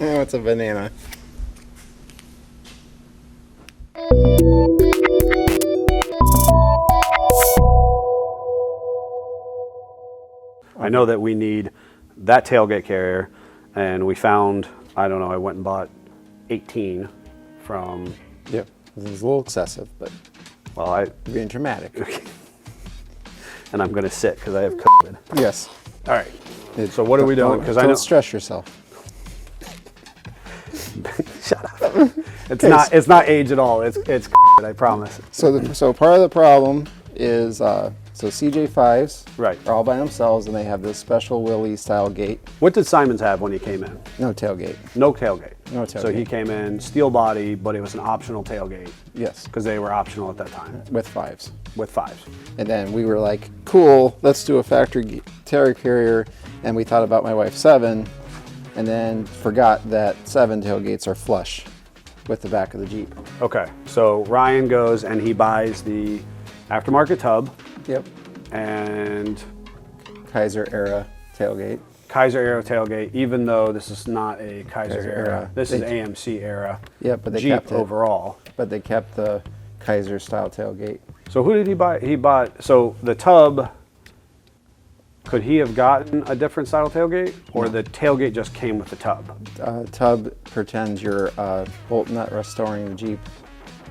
Oh, it's a banana. I know that we need that tailgate carrier, and we found, I don't know, I went and bought 18 from... Yep, this is a little excessive, but Well, you're being dramatic. And I'm going to sit because I have COVID. Yes. All right. So what are we doing? Because don't stress yourself. Shut up. It's not age at all. It's COVID, I promise. So part of the problem is so CJ-5s Right. are all by themselves, and they have this special Willie style gate. What did Simons have when he came in? No tailgate. No tailgate. No tailgate. So he came in steel body, but it was an optional tailgate Yes. because they were optional at that time With 5s. with 5s. And then we were like, cool, let's do a factory terror carrier. And we thought about my wife's 7, and then forgot that 7 tailgates are flush with the back of the Jeep. Okay. So Ryan goes and he buys the aftermarket tub Yep. and Kaiser era tailgate. Kaiser era tailgate, even though this is not a Kaiser Kaiser era. era. This is AMC era. Yep, but they Jeep kept it. overall. But they kept the Kaiser style tailgate. So who did he buy? He bought, so the tub, could he have gotten a different style tailgate? Or the tailgate just came with the tub? Tub pretends you're bolt nut restoring the Jeep,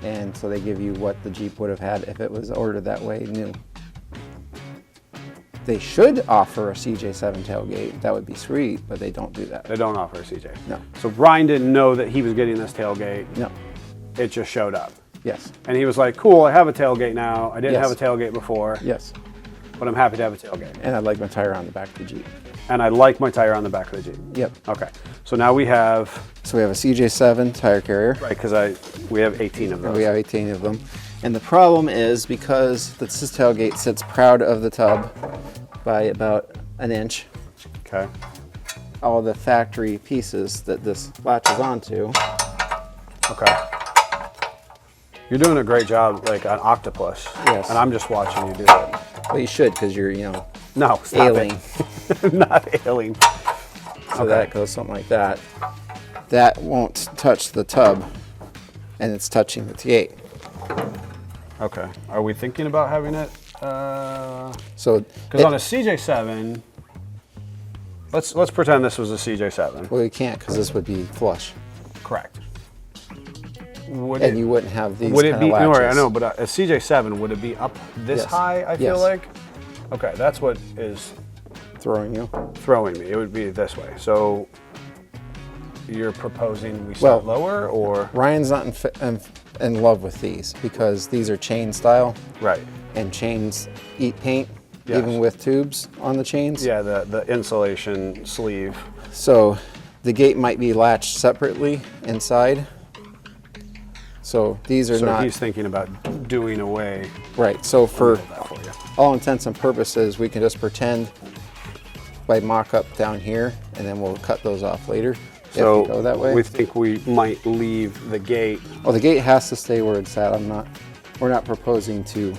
and so they give you what the Jeep would have had if it was ordered that way new. They should offer a CJ-7 tailgate. That would be sweet, but they don't do that. They don't offer a CJ. No. So Ryan didn't know that he was getting this tailgate. No. It just showed up. Yes. And he was like, cool, I have a tailgate now. I didn't Yes. have a tailgate before, Yes. but I'm happy to have a tailgate. And I'd like my tire on the back of the Jeep. And I like my tire on the back of the Jeep. Yep. Okay. So now we have, So we have a CJ-7 tire carrier. right, because we have 18 of those. We have 18 of them. And the problem is because this tailgate sits proud of the tub by about an inch, Okay. all the factory pieces that this latches onto. Okay. You're doing a great job, like an octopus. Yes. And I'm just watching you do it. Well, you should, because you're, No, stop ailing. it. Not ailing. So that goes something like that. That won't touch the tub, and it's touching the gate. Okay. Are we thinking about having it? So, Because on a CJ-7, let's pretend this was a CJ-7. well, you can't, because this would be flush, Correct. Would and you wouldn't have these would kind it be? of No, latches. I know, but a CJ-7 would it be up this Yes. high? I feel Yes. like. Okay, that's what is Throwing you. throwing me. It would be this way. So you're proposing we start Well, lower, or Ryan's not in love with these because these are chain style, right? and chains eat paint, Yes. even with tubes on the chains. Yeah, the insulation sleeve. So the gate might be latched separately inside. So these are So not he's thinking about doing away. right. So for with that for you. all intents and purposes, we can just pretend by mock-up down here, and then we'll cut those off later. So if we go that way. we think we might leave the gate Well, the gate has to stay where it's at. We're not proposing to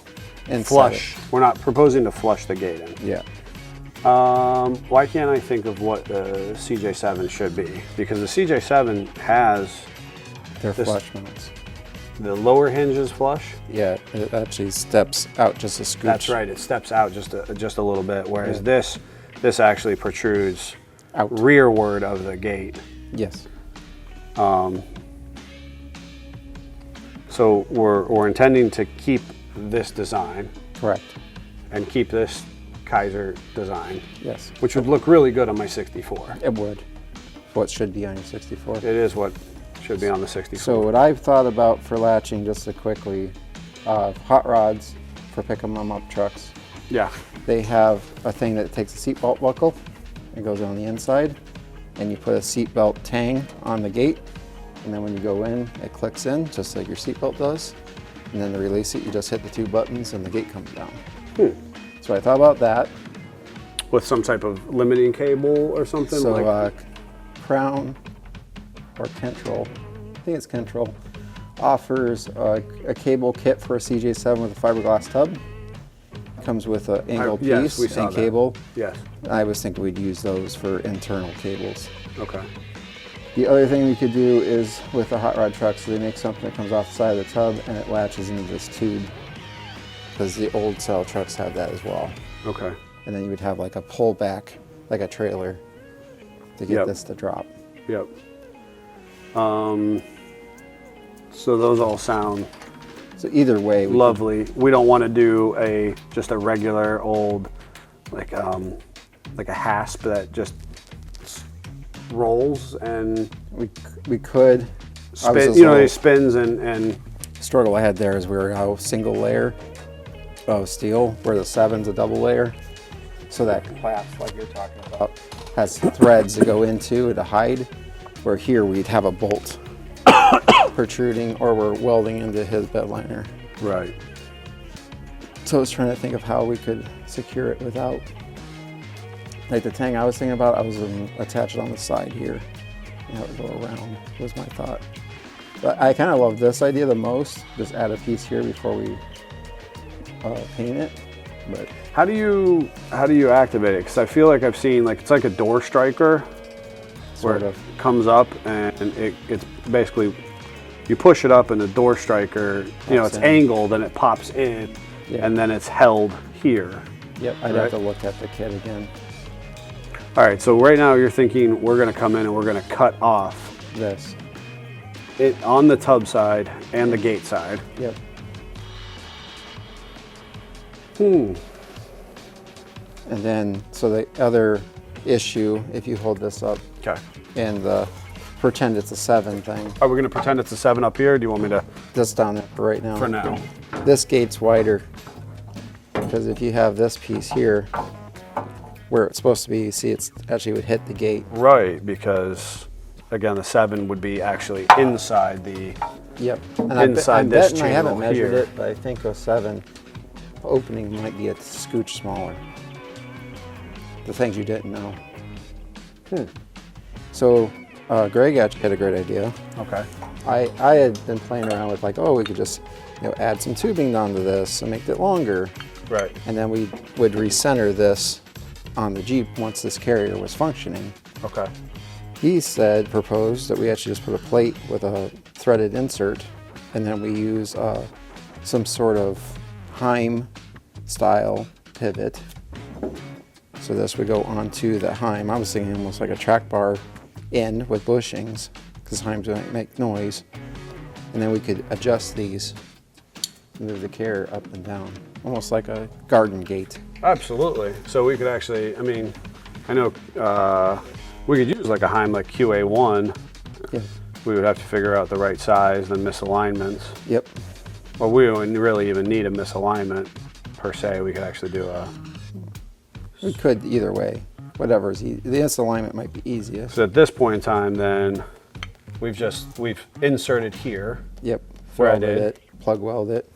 inside flush. We're not proposing to flush the gate in. it. Yeah. Why can't I think of what the CJ-7 should be? Because the CJ-7 has They're This- flush mounts. the lower hinges flush. Yeah, it actually steps out just a scooch. That's right. It steps out just a little bit, whereas this actually protrudes Out. rearward of the gate. Yes. So we're intending to keep this design Correct. and keep this Kaiser design, Yes. which would look really good on my 64. It would. What should be on your 64. It is what should be on the 64. So what I've thought about for latching, just to quickly, hot rods for picking them up trucks. yeah. They have a thing that takes a seatbelt buckle. It goes on the inside, and you put a seatbelt tang on the gate, and then when you go in, it clicks in just like your seatbelt does. And then to release it, you just hit the 2 buttons, and the gate comes down. So I thought about that. With some type of limiting cable or something. So like, Crown or Kentrol, I think it's Kentrol, offers a cable kit for a CJ-7 with a fiberglass tub. Comes with an angle yes, we piece saw and that. cable. yes. I was thinking we'd use those for internal cables. Okay. The other thing we could do is with the hot rod trucks, they make something that comes off the side of the tub and it latches into this tube, because the old style trucks have that as well. Okay. And then you would have like a pull back, like a trailer, to get this to drop. Yep. So those all sound So either way, lovely. We don't want to do just a regular old, like a hasp that just rolls and we could spin. You know, it spins and struggle I had there is we were a single layer of steel, where the 7's a double layer, so that clasp, like you're talking about, has threads to go into to hide. Where here we'd have a bolt protruding, or we're welding into his bed liner. Right. So I was trying to think of how we could secure it without, like the tang I was thinking about, I was going to attach it on the side here and have it go around, was my thought. But I kind of love this idea the most, just add a piece here before we paint it. But how do you activate it? Because I feel like I've seen, like, it's like a door striker, sort where of it comes up and it's basically, you push it up and the door striker, you know, it's angled and it pops in, and then it's held here. Yep, I'd have to look at the kit again. All right, so right now you're thinking we're going to come in and we're going to cut off This. it on the tub side and the gate side. Yep. Hmm. And then, so the other issue, if you hold this up Okay. and pretend it's a 7 thing, Are we going to pretend it's a 7 up here? Or do you want me to? this down there for right now. For now. This gate's wider, because if you have this piece here, where it's supposed to be, you see it's actually would hit the gate. Right, because again, the 7 would be actually inside the. Yep. And Inside I'm this betting, I haven't channel measured here. it, but I think a 7 opening might be a scooch smaller. The things you didn't know. So Greg actually had a great idea. Okay. I had been playing around with, like, oh, we could just, you know, add some tubing onto this and make it longer. Right. And then we would recenter this on the Jeep once this carrier was functioning. Okay. He proposed that we actually just put a plate with a threaded insert, and then we use some sort of Heim style pivot. So this would go onto the Heim. I was thinking almost like a track bar end with bushings, because Heims don't make noise. And then we could adjust these, move the carrier up and down, almost like a garden gate. Absolutely. So we could actually, I mean, I know we could use like a Heim like QA1. Yeah. We would have to figure out the right size and misalignments. Yep. Well, we wouldn't really even need a misalignment per se. We could actually do a. We could either way, whatever's easy. The misalignment might be easiest. So at this point in time, then we've inserted here. Yep. Threaded Welded it, plug weld it,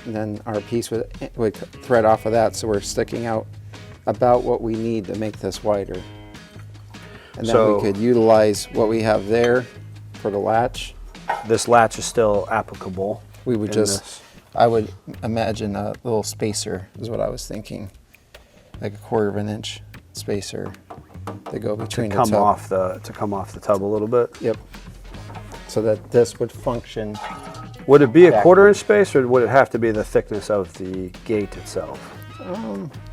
and then our piece would thread off of that, so we're sticking out about what we need to make this wider. And then we could utilize what we have there for the latch. This latch is still applicable. We would I would imagine a little spacer is what I was thinking, like a 1/4 of an inch spacer to go between to the come tub. off the tub a little bit. Yep. So that this would function. Would it be a 1/4 inch space, or would it have to be the thickness of the gate itself?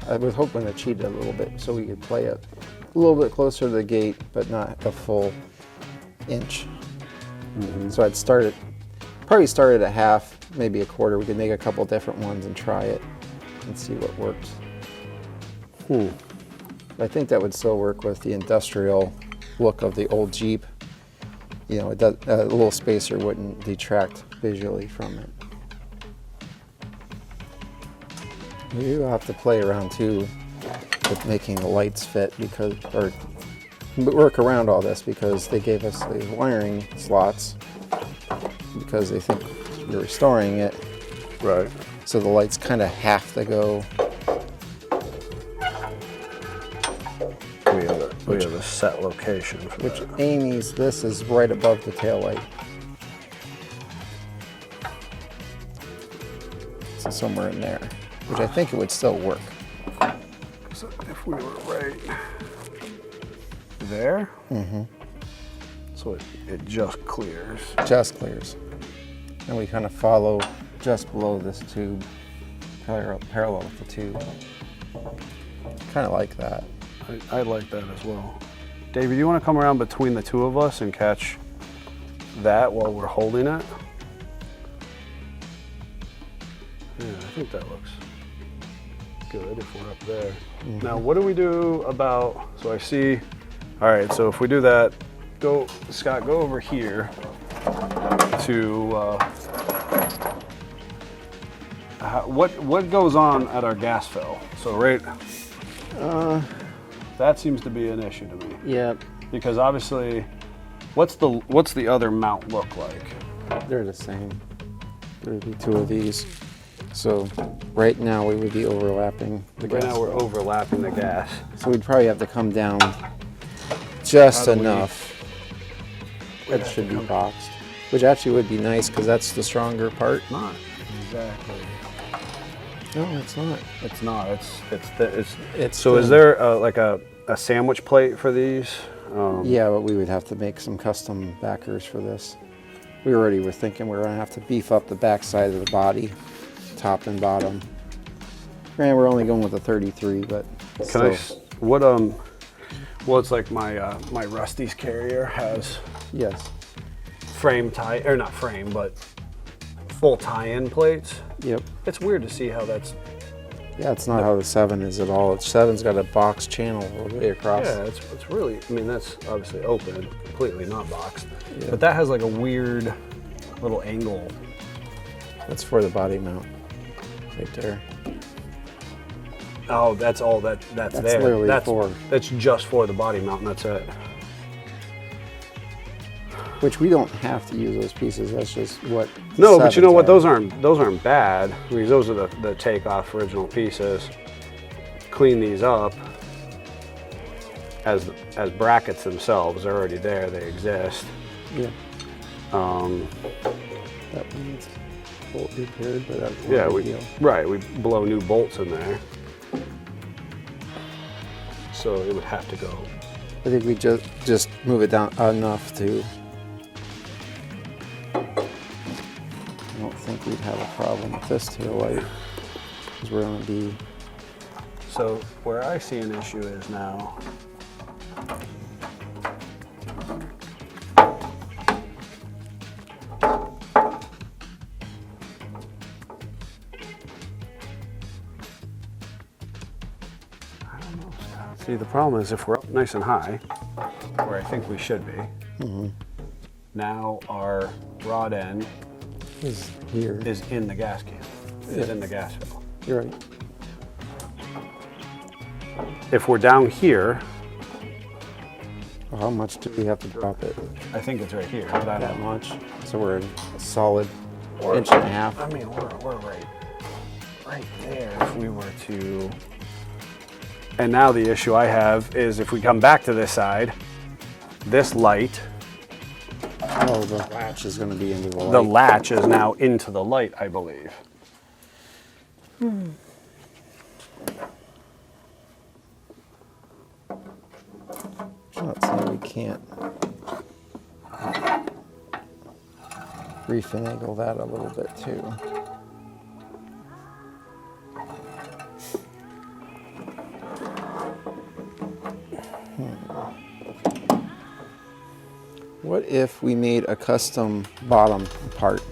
I was hoping to cheat it a little bit so we could play it a little bit closer to the gate, but not a full inch. So I'd probably start at a half, maybe a 1/4. We could make a couple different ones and try it and see what works. I think that would still work with the industrial look of the old Jeep. You know, a little spacer wouldn't detract visually from it. We will have to play around too with making the lights fit, or work around all this, because they gave us the wiring slots because they think you're restoring it. Right. So the lights kind of have to go. We have a set location for Which that. Amy's, this is right above the taillight. So somewhere in there, which I think it would still work. So if we were right there, So it just clears. Just clears. And we kind of follow just below this tube, parallel with the tube. Kind of like that. I like that as well. David, you want to come around between the two of us and catch that while we're holding it? Yeah, I think that looks good if we're up there. Now, what do we do about, so I see, all right, so if we do that, go, Scott, go over here to, what goes on at our gas fill? So right, that seems to be an issue to me. Yeah. Because obviously, what's the other mount look like? They're the same. There would be two of these. So right now we would be overlapping the gas. Right now we're overlapping the gas. So we'd probably have to come down just enough. That should be boxed. Which actually would be nice because that's the stronger part. Not exactly. No, it's not. It's not. It's so thin. is there like a sandwich plate for these? Yeah, but we would have to make some custom backers for this. We already were thinking we were gonna have to beef up the back side of the body, top and bottom. And we're only going with a 33, but Can still. well, it's like my Rusty's carrier has Yes. frame tie, or not frame, but full tie-in plates. Yep. It's weird to see how that's. Yeah, it's not how the 7 is at all. The 7's got a box channel all the way across. Yeah, it's really. I mean, that's obviously open, completely not boxed, Yeah. but that has like a weird little angle. That's for the body mount, right there. Oh, that's all that's there. Literally That's just for the body mount, and that's it. Which we don't have to use those pieces. That's just what. No, but you know what? sevens Those aren't bad because those are the takeoff original pieces. Clean these up as brackets themselves. They're already there. They exist. are. Yeah. That one needs bolt repaired, but that's not Yeah, a big deal. we blow new bolts in there, so it would have to go. I think we just move it down enough to. I don't think we'd have a problem with this tail light because we're going to be. So where I see an issue is now. See, the problem is if we're up nice and high, where I think we should be, now our rod end Is here. is in the gas can, is Yeah. in the gas fill. You're right. If we're down here, Well, how much do we have to drop it? I think it's right here, but I That don't know. much. So we're a solid inch and a half. I mean, we're right there if we were to. And now the issue I have is if we come back to this side, this light, Oh, the latch is going to be into the light. the latch is now into the light, I believe. Not saying we can't refinagle that a little bit too. What if we made a custom bottom part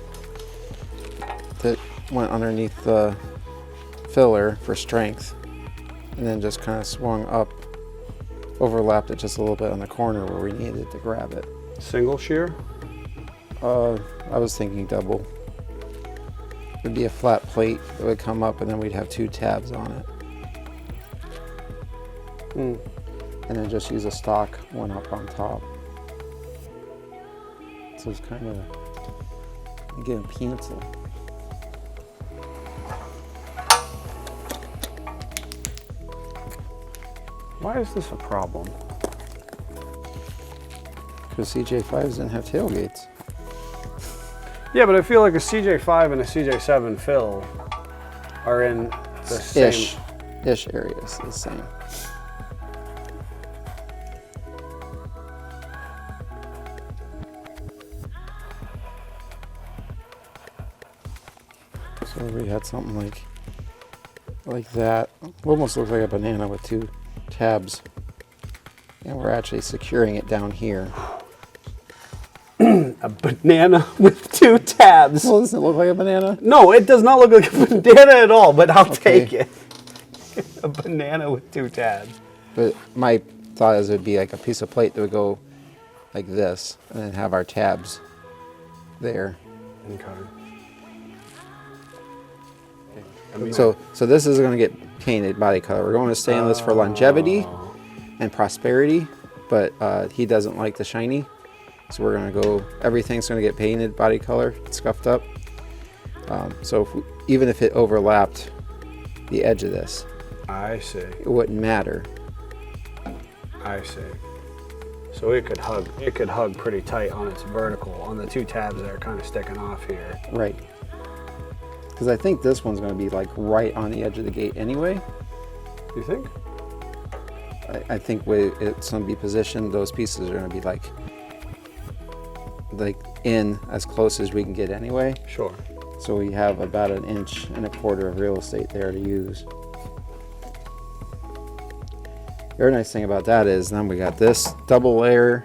that went underneath the filler for strength and then just kind of swung up, overlapped it just a little bit on the corner where we needed to grab it? Single shear? I was thinking double. It'd be a flat plate that would come up and then we'd have 2 tabs on it. And then just use a stock one up on top. So it's kind of, again, pencil. Why is this a problem? Because CJ-5s didn't have tailgates. Yeah, but I feel like a CJ-5 and a CJ-7 fill are in the same. Ish areas, the same. So we had something like that. Almost looks like a banana with 2 tabs. And we're actually securing it down here. A banana with 2 tabs. Well, doesn't it look like a banana? No, it does not look like a banana at all, but I'll take it. A banana with 2 tabs. But my thought is it would be like a piece of plate that would go like this, and then have our tabs there. Okay. So this is going to get painted body color. We're going to stainless for longevity and prosperity, but he doesn't like the shiny. So we're going to go, everything's going to get painted body color, scuffed up. So even if it overlapped the edge of this, I see. it wouldn't matter. I see. So it could hug pretty tight on its vertical, on the 2 tabs that are kind of sticking off here. Right. Because I think this one's going to be like right on the edge of the gate anyway. You think? I think where it's going to be positioned, those pieces are going to be like in as close as we can get anyway. Sure. So we have about 1.25 inches of real estate there to use. The other nice thing about that is then we got this double layer.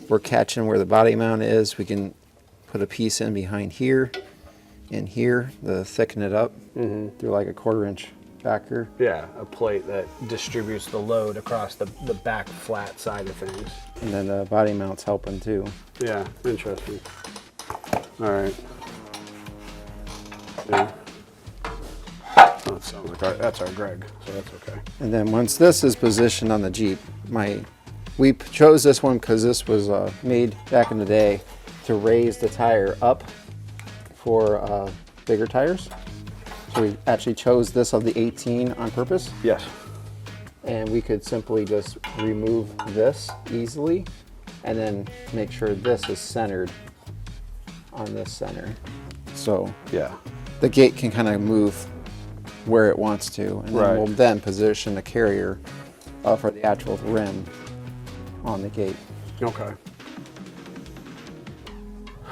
We're catching where the body mount is. We can put a piece in behind here and here to thicken it up through like a 1/4 inch backer. Yeah, a plate that distributes the load across the back flat side of things. And then the body mount's helping too. Yeah, interesting. All right. Yeah. Oh, it sounds like that's our Greg, so that's okay. And then once this is positioned on the Jeep, we chose this one because this was made back in the day to raise the tire up for bigger tires. So we actually chose this of the 18 on purpose. Yes. And we could simply just remove this easily and then make sure this is centered on this center. So yeah, the gate can kind of move where it wants to, and then we'll then position the carrier for the actual rim on the gate. Okay.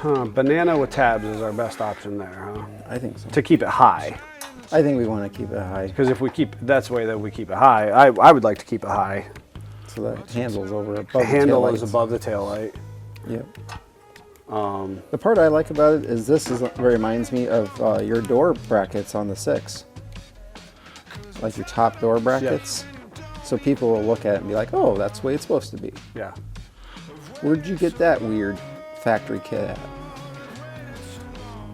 Banana with tabs is our best option there, huh? I think so. To keep it high. I think we want to keep it high. Because if we that's the way that we keep it high. I would like to keep it high. So the handle's over above the handle is above the taillight. Yep. The part I like about it is this reminds me of your door brackets on the 6. Like your top door brackets. Yes. So people will look at it and be like, oh, that's the way it's supposed to be. Yeah. Where'd you get that weird factory kit at?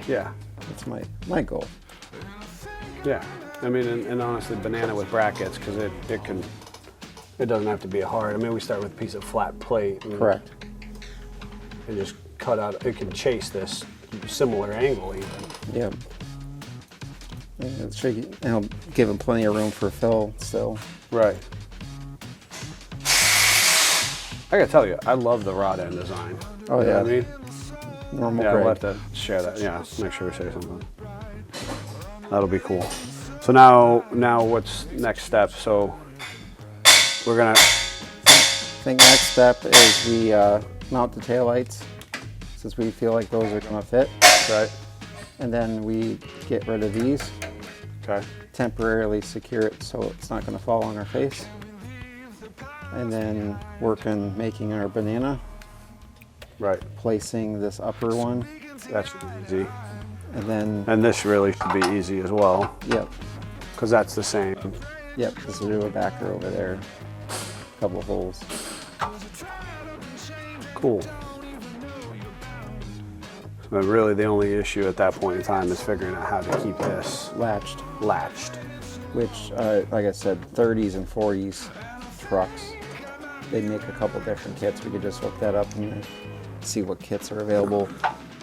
Yeah. That's my goal. Yeah. I mean, and honestly, banana with brackets, because it doesn't have to be a hard. I mean, we start with a piece of flat plate. And, correct. And just cut out, it can chase this similar angle even. Yep. And it's tricky, and it'll give them plenty of room for fill still. Right. I gotta tell you, I love the rod end design. Oh yeah. You know what I mean? Normal yeah, grade. we'll have to share that. Yeah, make sure we say something. That'll be cool. So now what's next step? So we're gonna. I think next step is we mount the taillights, since we feel like those are gonna fit. Right. And then we get rid of these. Okay. Temporarily secure it so it's not gonna fall on our face. And then work on making our banana. Right. Placing this upper one. That should be easy. And then. And this really should be easy as well. Yep. Because that's the same. Yep, because we'll do a backer over there. A couple of holes. Cool. But really the only issue at that point in time is figuring out how to keep this latched. Which, like I said, 30s and 40s trucks, they make a couple different kits. We could just hook that up and see what kits are available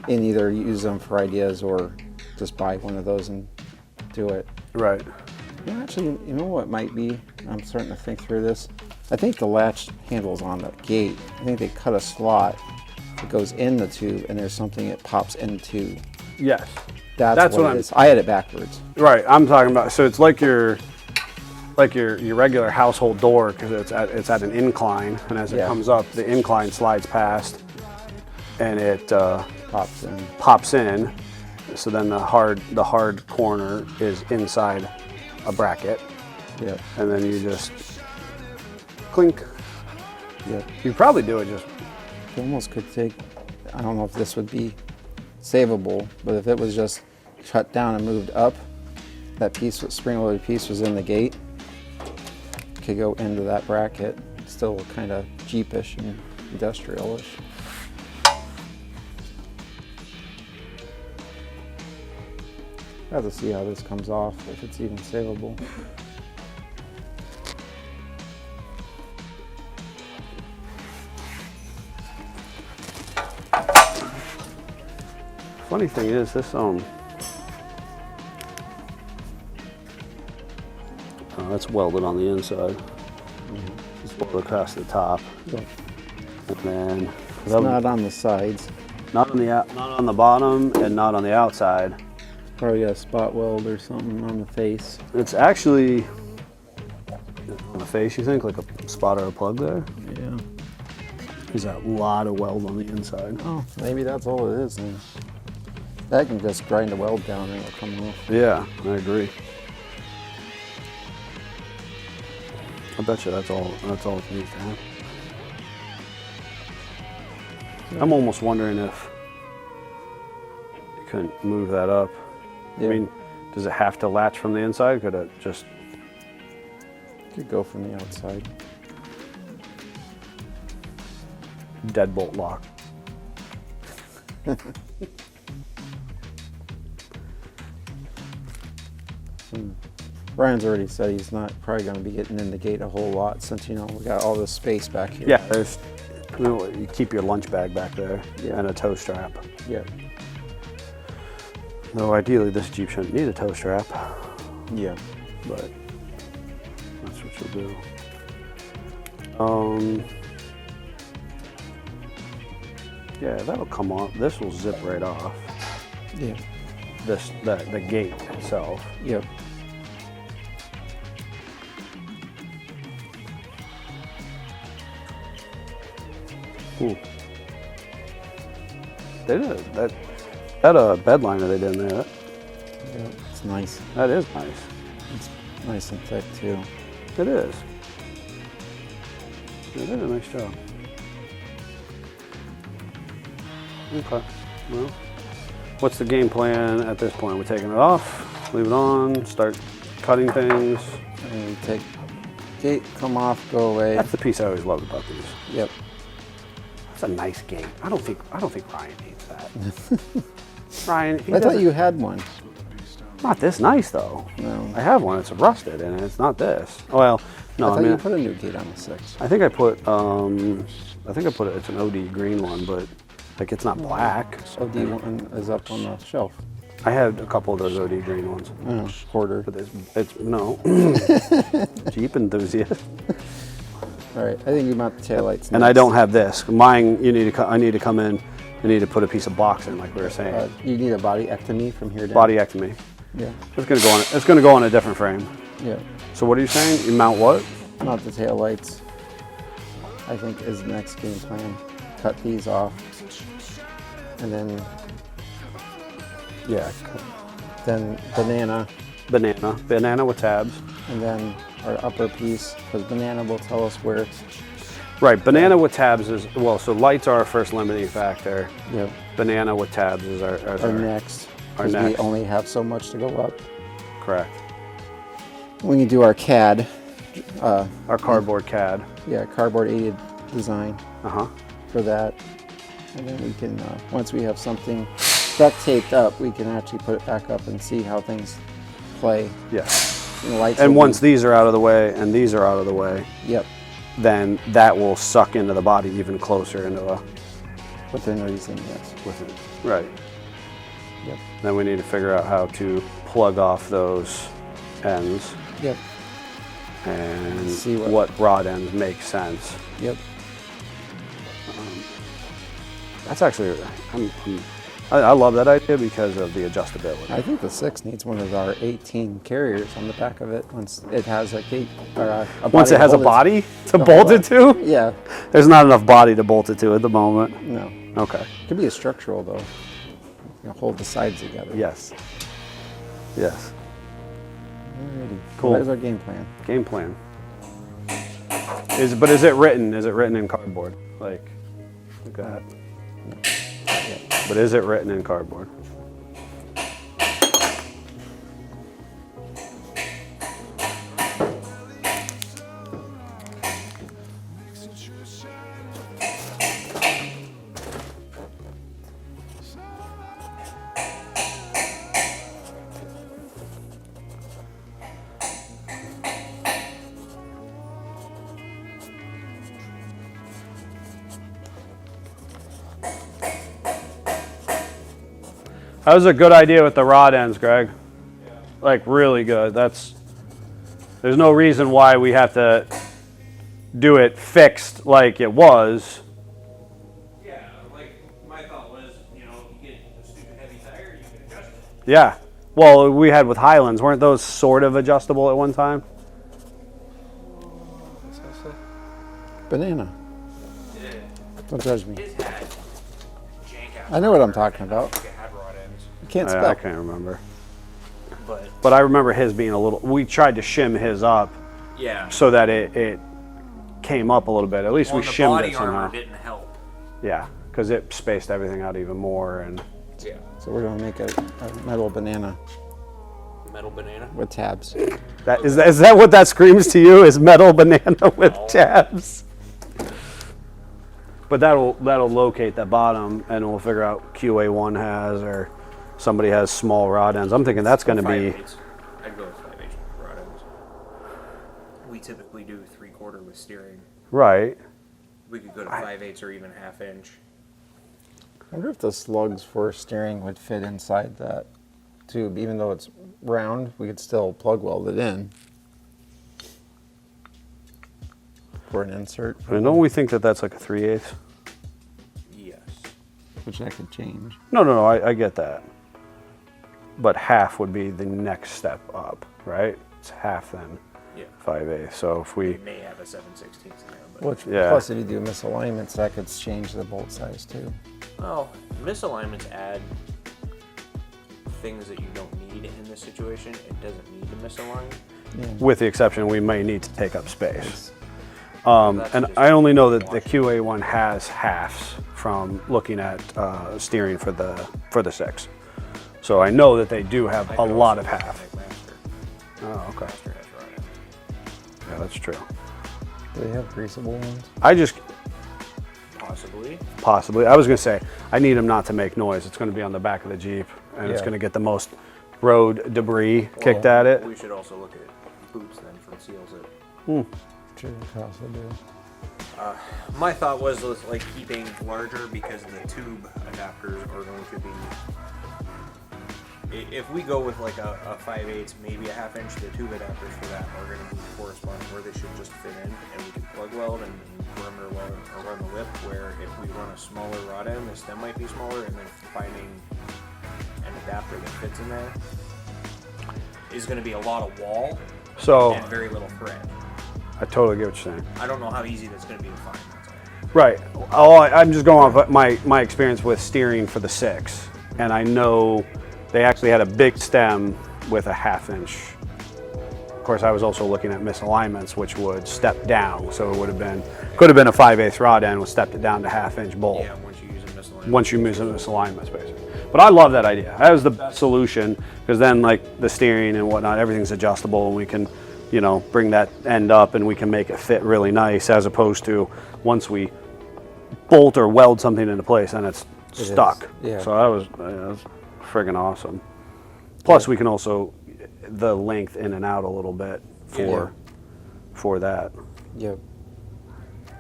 and either use them for ideas or just buy one of those and do it. Right. You know, actually, you know what might be? I'm starting to think through this. I think the latch handle's on the gate. I think they cut a slot that goes in the tube and there's something that pops into. Yes. That's what it is. I had it backwards. Right. I'm talking about, so it's like your regular household door, because it's at an incline, and as it comes up, the incline slides past and it pops in, So then the hard corner is inside a bracket. Yep. And then you just clink. Yep. You probably do it just. You almost could take, I don't know if this would be savable, but if it was just shut down and moved up, that piece, spring-loaded piece was in the gate, could go into that bracket, still kind of Jeepish and industrial-ish. I have to see how this comes off, if it's even savable. Funny thing is, this that's welded on the inside. It's welded across the top, Yeah. and then It's not on the sides. not on the bottom, and not on the outside. Probably a spot weld or something on the face. It's actually on the face. You think like a spot or a plug there? Yeah. There's a lot of weld on the inside. Oh, maybe that's all it is then. That can just grind the weld down and it'll come off. Yeah, I agree. I bet you that's all it needs to have. I'm almost wondering if you couldn't move that up. Yeah. I mean, does it have to latch from the inside? Could it just... Could go from the outside. deadbolt lock? Brian's already said he's not probably going to be getting in the gate a whole lot since, you know, we got all this space back here. Yeah, there's, you keep your lunch bag back there, Yeah. and a tow strap. Yeah. Though ideally this Jeep shouldn't need a tow strap, Yeah. but that's what you'll do. Yeah, that'll come off. This will zip right off. Yeah. The gate itself. Yep. Ooh. They did that bed liner they did in there. Yeah. It's nice. That is nice. It's nice and thick too. It is. They did a nice job. Okay. Well, what's the game plan at this point? We're taking it off, leave it on, start cutting things. And you take gate, come off, go away. That's the piece I always loved about these. Yep. It's a nice gate. I don't think Ryan needs that. Ryan, I thought you had one. Not this nice though. No. I have one. It's rusted and it's not this. Well, no. I thought mean, you put a new gate on the 6. I think I put it's an OD green one, but like it's not black. OD one is up on the shelf. I had a couple of those OD green ones. Oh, quarter. But it's no. Jeep enthusiast. All right, I think you mount the taillights. And I don't have this. Mine, I need to come in. I need to put a piece of box in, like we were saying. You need a body ectomy from here down. Bodyectomy. Yeah. It's gonna go on a different frame. Yeah. So what are you saying? You mount what? Mount the taillights. I think is the next game plan. Cut these off, and then banana, Banana with tabs. and then our upper piece, because banana will tell us where. Right, banana with tabs is, well, so lights are our first limiting factor. Yep. Banana with tabs is our next. Our Because we next. only have so much to go up. Correct. When you do our CAD, Our cardboard CAD. yeah, cardboard aided design Uh-huh. for that, and then we can once we have something duct taped up, we can actually put it back up and see how things play. Yeah. And the lights And will once these are out of the way and these are out of the way, yep, then that will suck into the body even closer into a within reason, yes. with it. Right. Yep. Then we need to figure out how to plug off those ends Yep. and See what rod ends make sense. Yep. That's actually, I love that idea because of the adjustability. I think the 6 needs one of our 18 carriers on the back of it once it has a gate or a body. Once it has a to hold body to to bolt hold it to, Yeah. there's not enough body to bolt it to at the moment. No. Okay. Could be a structural though. hold the sides together. Yes. Yes. Alrighty. Cool. Well, there's our game plan. Game plan. But is it written? Is it written in cardboard? Like that? But is it written in cardboard? That was a good idea with the rod ends, Greg. Like really good. There's no reason why we have to do it fixed like it was. Yeah, like my thought was, you get a stupid heavy tire, you can adjust it. Yeah. Well, we had with Highlands, weren't those sort of adjustable at one time? Banana. Yeah. Don't judge me. His had jank ass. I know what I'm talking about. It had rod ends. You can't I spell. can't remember. But I remember his being a little, we tried to shim his up yeah. so that it came up a little bit. At least Well, we the shimmed body it somehow. armor didn't help. Yeah, because it spaced everything out even more. And Yeah. So we're gonna make a metal banana Metal banana. with tabs. is that what that screams to you? Is metal banana with No. tabs? But that'll locate the bottom, and we'll figure out QA1 has or somebody has small rod ends. I'm thinking that's going to be 5/8. I'd go with 5/8 rod ends. We typically do 3/4 with steering. right. We could go to 5/8 or even 1/2 inch. I wonder if the slugs for steering would fit inside that tube. Even though it's round, we could still plug weld it in for an insert. I mean, don't we think that that's like a 3/8? Yes. Which that could change. No. I get that. But half would be the next step up, right? It's half then, Yeah. 5/8. So if we, We may have a 7/16 in there, but Which, Yeah. plus, if you do misalignments, that could change the bolt size too. well, misalignments add things that you don't need in this situation. It doesn't need to misalign. Yeah. with the exception, we may need to take up space. That's And just I only know that the watch. QA1 has halves from looking at steering for the 6. So I know that they do have I a could lot also of look at half. Master. Oh, okay. Master has rod ends. Yeah, that's true. Do they have greasable ones? I just Possibly. possibly, I was going to say, I need them not to make noise. It's going to be on the back of the Jeep, and it's Yeah. going to get the most road debris kicked at it. We should also look at boots then from seals it. Sure, they could also do. My thought was like keeping larger because the tube adapters are going to be. If we go with like a 5/8, maybe a 1/2 inch, the tube adapters for that are going to be corresponding where they should just fit in, and we can plug weld and perimeter weld or run the lip. Where if we run a smaller rod end, the stem might be smaller, and then finding an adapter that fits in there is going to be a lot of wall So and very little thread. I totally get what you're saying. I don't know how easy that's going to be to find. That's all. Right. I'm just going off my experience with steering for the 6, and I know they actually had a big stem with a 1/2 inch. Of course, I was also looking at misalignments, which would step down, so it could have been a 5/8 rod end, would step it down to 1/2 inch bolt. Yeah, once you use a misalignment. Once you use misalignments, basically. But I love that idea. That was the best solution, because then like the steering and whatnot, everything's adjustable, and we can, bring that end up and we can make it fit really nice, as opposed to once we bolt or weld something into place and it's is, stuck. yeah. So that was friggin' awesome. Plus we can also the length in and out a little bit for that. Yep.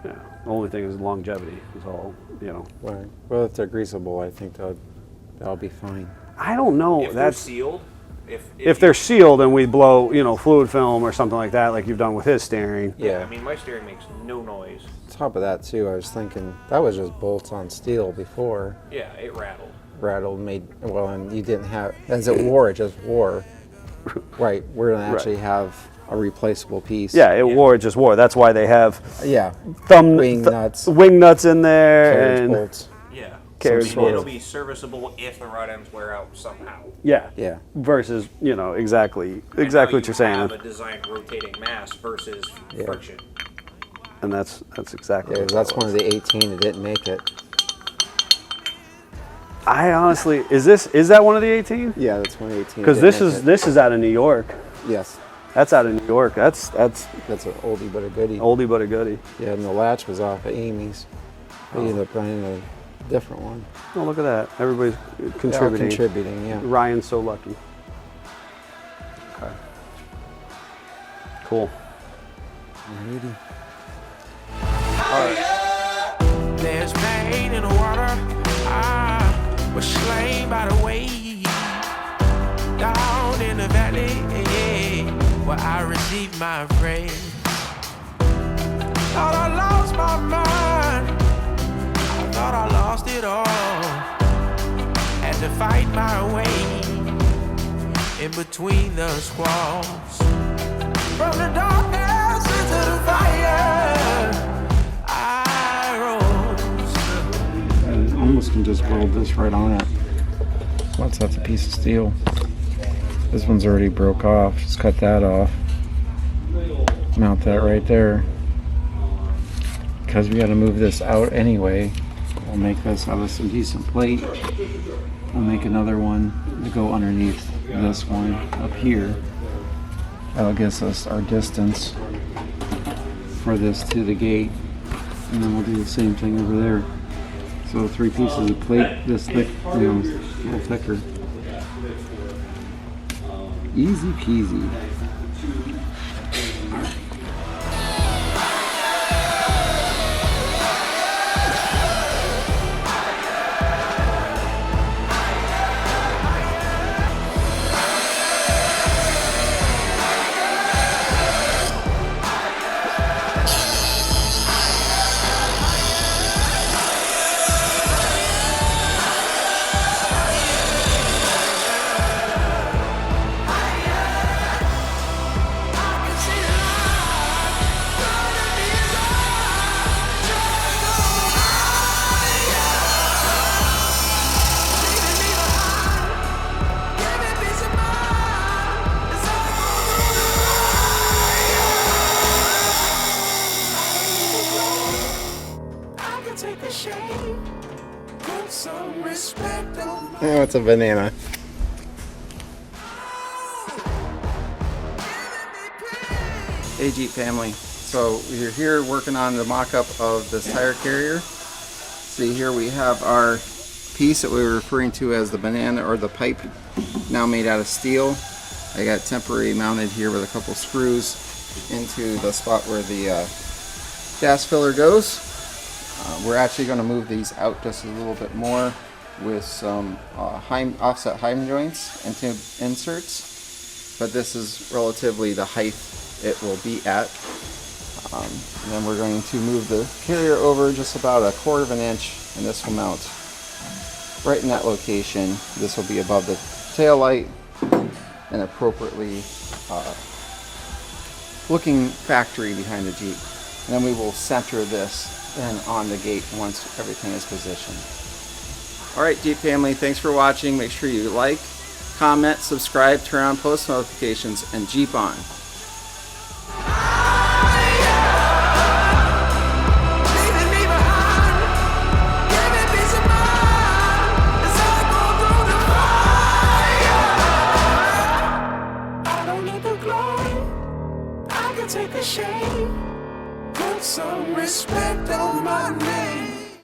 Yeah. The only thing is longevity is all, Right. Well, if they're greasable, I think that'll be fine. I don't know. If they're sealed, If they're sealed and we blow, fluid film or something like that, like you've done with his steering. yeah, I mean my steering makes no noise. Top of that too, I was thinking that was just bolts on steel before. Yeah, it rattled. Rattled, and you didn't have, as it wore, it just wore. Right, we're gonna actually have a replaceable piece. Yeah, it just wore. That's why they have Yeah. wing Wing nuts, nuts in there, carriage and bolts. Yeah. cares for. It'll be serviceable if the rod ends wear out somehow. Yeah. Yeah. Versus, you know, exactly And what now you're you saying. have a designed rotating mass versus friction. And that's exactly. Yeah, what that's that one was. of the 18 that didn't make it. I honestly, is that one of the 18? Yeah, that's one of the 18. Because this is out of New York. Yes, That's out of New York. That's that's an oldie but a goodie. oldie but a goodie. Yeah, and the latch was off at Amy's. We ended up buying a different one. Oh, look at that. Everybody's They're all contributing. contributing, yeah. Ryan's so lucky. Okay. Cool. Alrighty. There's pain in the water. I was slain by the way. Down in the valley, where I received my praise. Thought I lost my mind. I thought I lost it all. Had to fight my way in between the squalls. From the darkness into the fire, I rose. I almost can just weld this right on it. Once that's a piece of steel. This one's already broke off. Just cut that off. Mount that right there. Because we got to move this out anyway, we'll make this out of some decent plate. We'll make another one to go underneath this one up here. That'll give us our distance for this to the gate. And then we'll do the same thing over there. So 3 pieces of plate this thick, you know, a little thicker. Easy peasy. Oh, it's a banana. Hey Jeep family, so we're here working on the mock-up of this tire carrier. See, here we have our piece that we were referring to as the banana or the pipe, now made out of steel. I got temporary mounted here with a couple screws into the spot where the gas filler goes. We're actually going to move these out just a little bit more with some offset heim joints and tube inserts, but this is relatively the height it will be at. And then we're going to move the carrier over just about 1/4 of an inch, and this will mount right in that location. This will be above the tail light and appropriately looking factory behind the Jeep. And then we will center this then on the gate once everything is positioned. Alright Jeep family, thanks for watching. Make sure you like, comment, subscribe, turn on post notifications, and Jeep on. Take a shame, put some respect on my name.